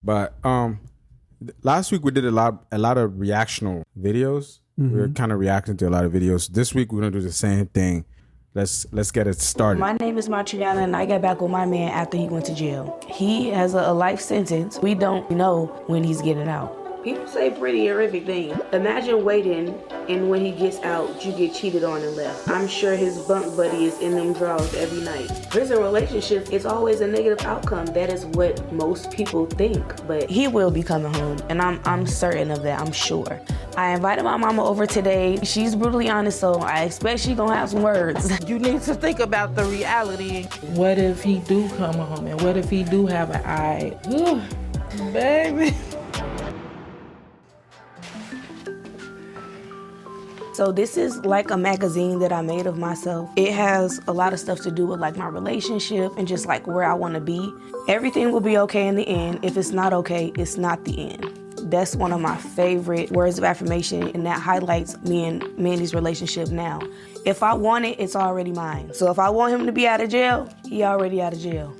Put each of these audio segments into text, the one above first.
But last week we did a lot of reactional videos. We were kind of reacting to a lot of videos. This week we're gonna do the same thing. Let's get it started. My name is Matriana, and I got back with my man after he went to jail. He has a life sentence. We don't know when he's getting out. People say pretty horrific things. Imagine waiting, and when he gets out, you get cheated on and left. I'm sure his bunk buddy is in them drawers every night. Prison relationships, it's always a negative outcome. That is what most people think. But he will be coming home, and I'm certain of that, I'm sure. I invited my mama over today. She's brutally honest, so I expect she gonna have some words. You need to think about the reality. What if he do come home, and what if he do have an eye? Ooh, baby. So this is like a magazine that I made of myself. It has a lot of stuff to do with like my relationship and just like where I want to be. Everything will be okay in the end. If it's not okay, it's not the end. That's one of my favorite words of affirmation, and that highlights me and Mandy's relationship now. If I want it, it's already mine. So if I want him to be out of jail, he already out of jail.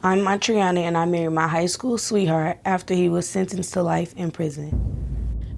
I'm Matriana, and I married my high school sweetheart after he was sentenced to life in prison.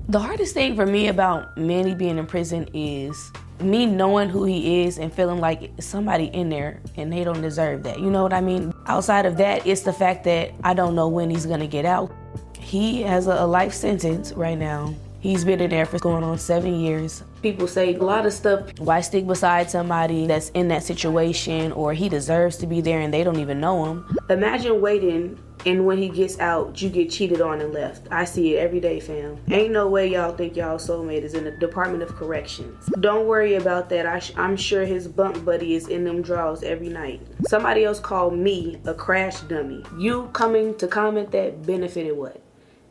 The hardest thing for me about Manny being in prison is me knowing who he is and feeling like somebody in there and they don't deserve that. You know what I mean? Outside of that, it's the fact that I don't know when he's gonna get out. He has a life sentence right now. He's been in there for going on 7 years. People say a lot of stuff. Why stick beside somebody that's in that situation, or he deserves to be there and they don't even know him? Imagine waiting, and when he gets out, you get cheated on and left. I see it every day, fam. Ain't no way y'all think y'all soulmate is in the Department of Corrections. Don't worry about that. I'm sure his bunk buddy is in them drawers every night. Somebody else called me a crash dummy. You coming to comment that benefited what?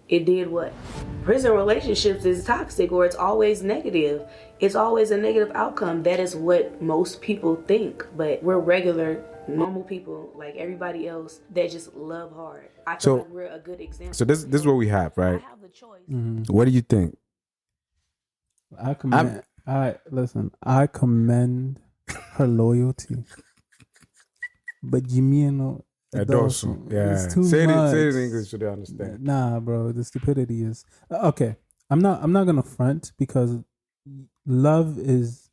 It did what? Prison relationships is toxic, or it's always negative. It's always a negative outcome. That is what most people think. But we're regular, normal people like everybody else that just love hard. I feel like we're a good example. So this is what we have, right? I have the choice. What do you think? I commend her loyalty. But Jimeno, Yeah. it's too say much. Say it in English so they understand. Nah, bro, the stupidity is okay. I'm not gonna front, because love is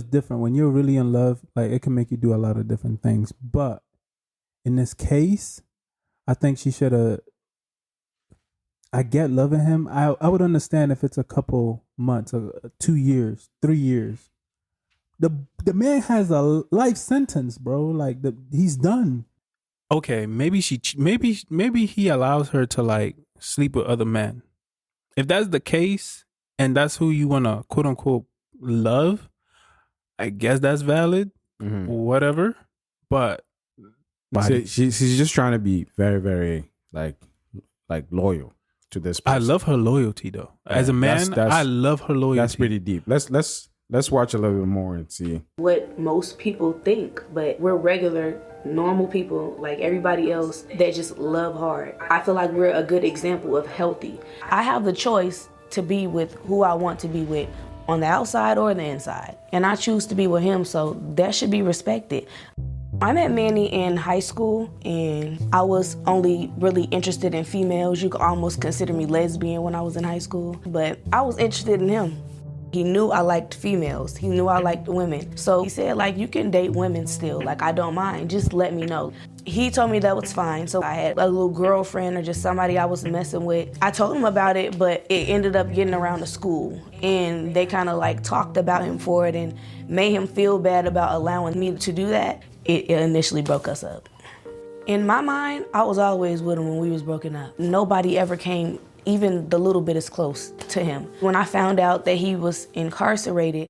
different. When you're really in love, like, it can make you do a lot of different things. But in this case, I think she should have. I get loving him. I would understand if it's a couple months, 2 years, 3 years. The man has a life sentence, bro. Like, he's done. Okay, maybe he allows her to like sleep with other men. If that's the case, and that's who you want to quote unquote love, I guess that's valid. Whatever. But She's just trying to be very, very like loyal to this person. I love her loyalty though. As a man, I love her loyalty. That's pretty deep. Let's watch a little bit more and see what most people think, but we're regular, normal people like everybody else that just love hard. I feel like we're a good example of healthy. I have the choice to be with who I want to be with on the outside or the inside, and I choose to be with him, so that should be respected. I met Manny in high school, and I was only really interested in females. You could almost consider me lesbian when I was in high school, but I was interested in him. He knew I liked females. He knew I liked women. So he said, like, you can date women still. Like, I don't mind. Just let me know. He told me that was fine. So I had a little girlfriend or just somebody I was messing with. I told him about it, but it ended up getting around the school. And they kind of like talked about him for it and made him feel bad about allowing me to do that. It initially broke us up. In my mind, I was always with him when we was broken up. Nobody ever came even the little bit as close to him. When I found out that he was incarcerated,